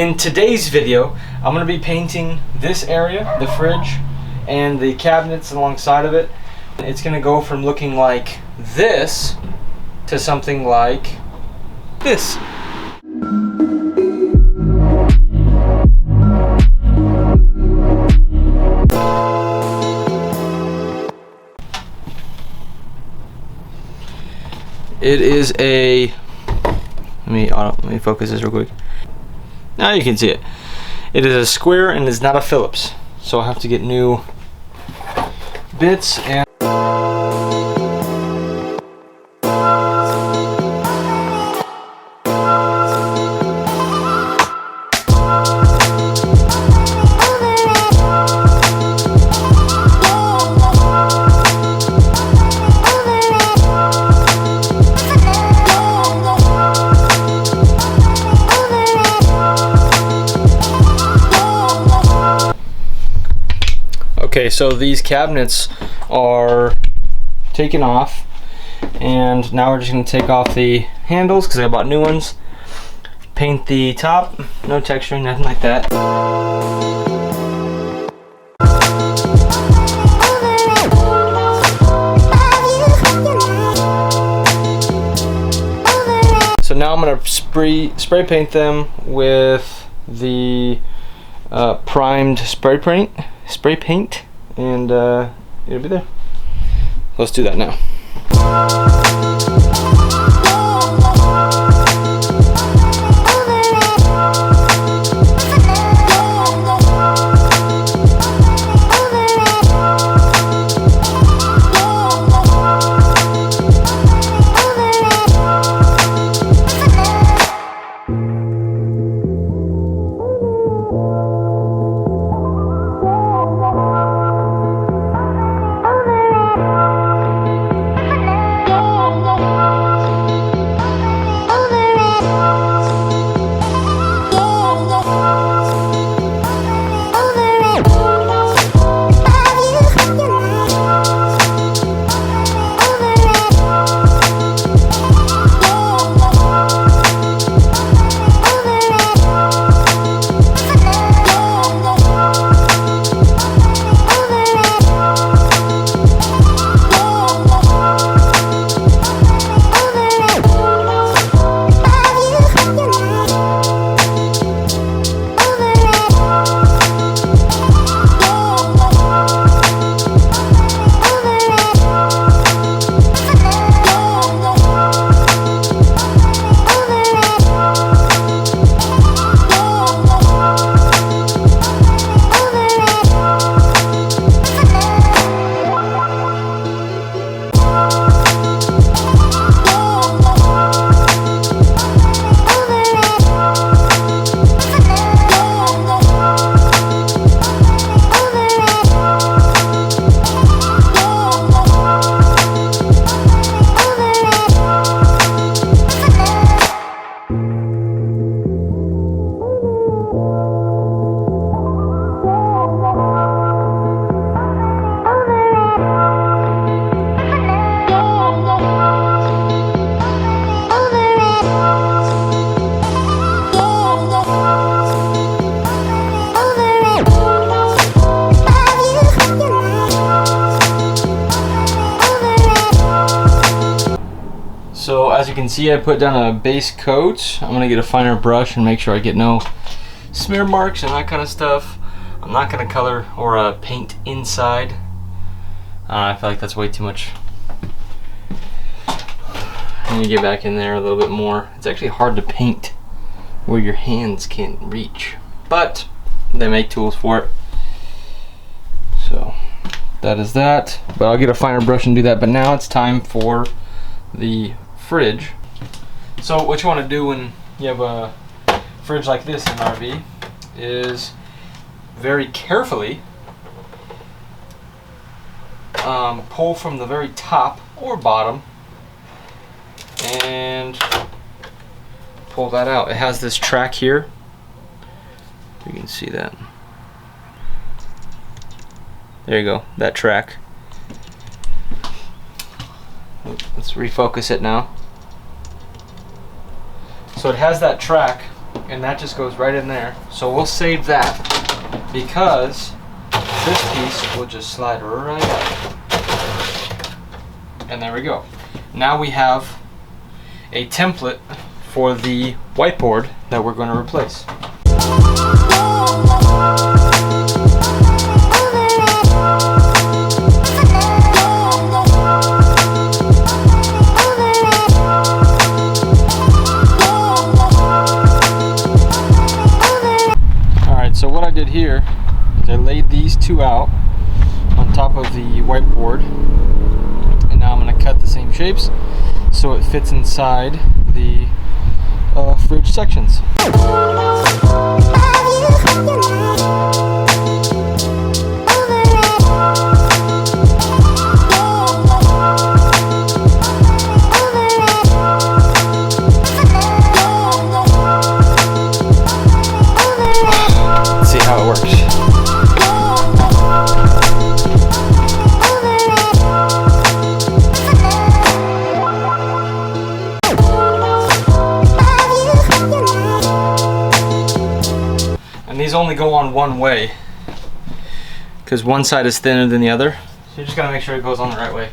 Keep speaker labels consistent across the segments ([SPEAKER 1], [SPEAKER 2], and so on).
[SPEAKER 1] In today's video, I'm going to be painting this area, the fridge, and the cabinets alongside of it. It's going to go from looking like this to something like this. It is a, let me focus this real quick. Now you can see it. It is a square and it's not a Phillips. So I have to get new bits and okay, so these cabinets are taken off, and now we're just going to take off the handles because I bought new ones. Paint the top, no texturing, nothing like that. So now I'm going to spray paint them with the primed spray paint, and it'll be there. Let's do that now. So as you can see, I put down a base coat. I'm gonna get a finer brush and make sure I get no smear marks and that kind of stuff. I'm not gonna color or paint inside. I feel like that's way too much. I need to get back in there a little bit more. It's actually hard to paint where your hands can't reach, but they make tools for it. So that is that. But I'll get a finer brush and do that. But now it's time for the fridge. So what you want to do when you have a fridge like this in an RV is very carefully pull from the very top or bottom and pull that out. It has this track here. You can see that. There you go, that track. Let's refocus it now. So it has that track and that just goes right in there. So we'll save that because this piece will just slide right out. And there we go. Now we have a template for the whiteboard that we're going to replace. Alright, so what I did here is I laid these two out on top of the whiteboard, and now I'm going to cut the same shapes so it fits inside the fridge sections. Let's see how it works. These only go on one way because one side is thinner than the other, so you just gotta make sure it goes on the right way.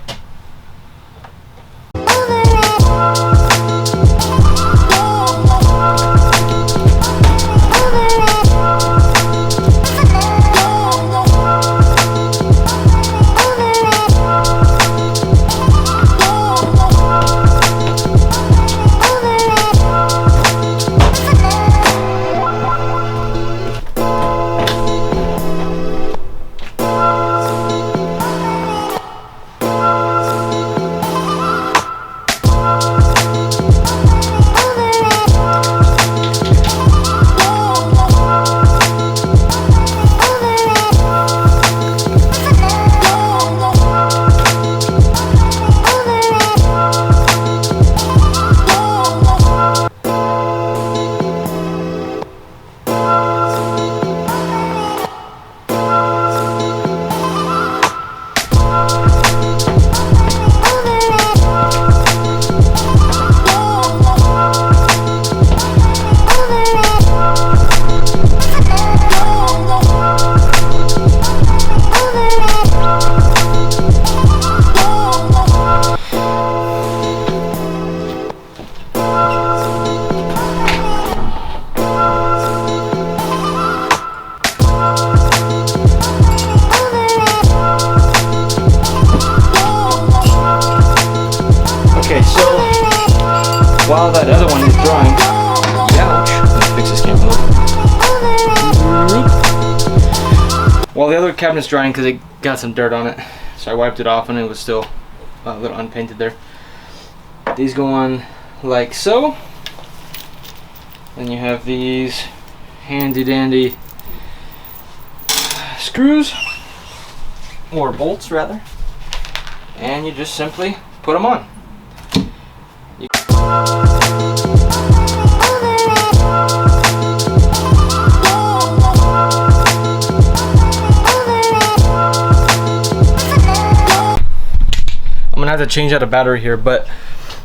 [SPEAKER 1] While that other one is drying, ouch, let's fix this camera. While the other cabinet's drying because it got some dirt on it, so I wiped it off and it was still a little unpainted there. These go on like so. Then you have these handy dandy screws, or bolts rather, and you just simply put them on. I'm gonna have to change out a battery here, but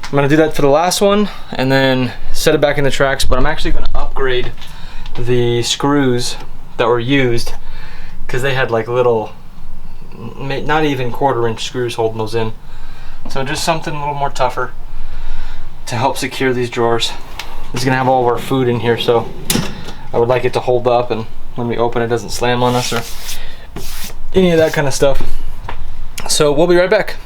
[SPEAKER 1] I'm gonna do that for the last one and then set it back in the tracks. But I'm actually gonna upgrade the screws that were used because they had like little, not even 1/4-inch screws holding those in. So just something a little more tougher to help secure these drawers. This is gonna have all of our food in here, so I would like it to hold up and when we open it doesn't slam on us or any of that kind of stuff. So we'll be right back.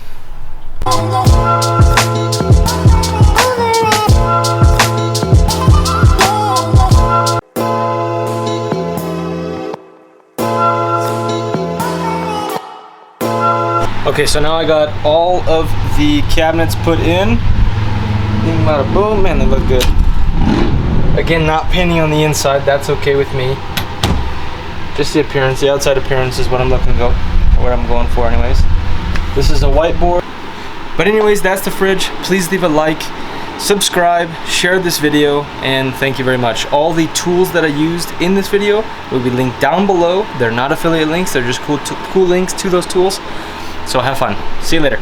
[SPEAKER 1] Okay, so now I got all of the cabinets put in. Bada boom, man, they look good. Again, not painting on the inside, that's okay with me. Just the appearance, the outside appearance is what I'm looking to go, or what I'm going for anyways. This is a whiteboard. But anyways, that's the fridge. Please leave a like, subscribe, share this video, and thank you very much. All the tools that I used in this video will be linked down below. They're not affiliate links, they're just cool links to those tools. So have fun. See you later.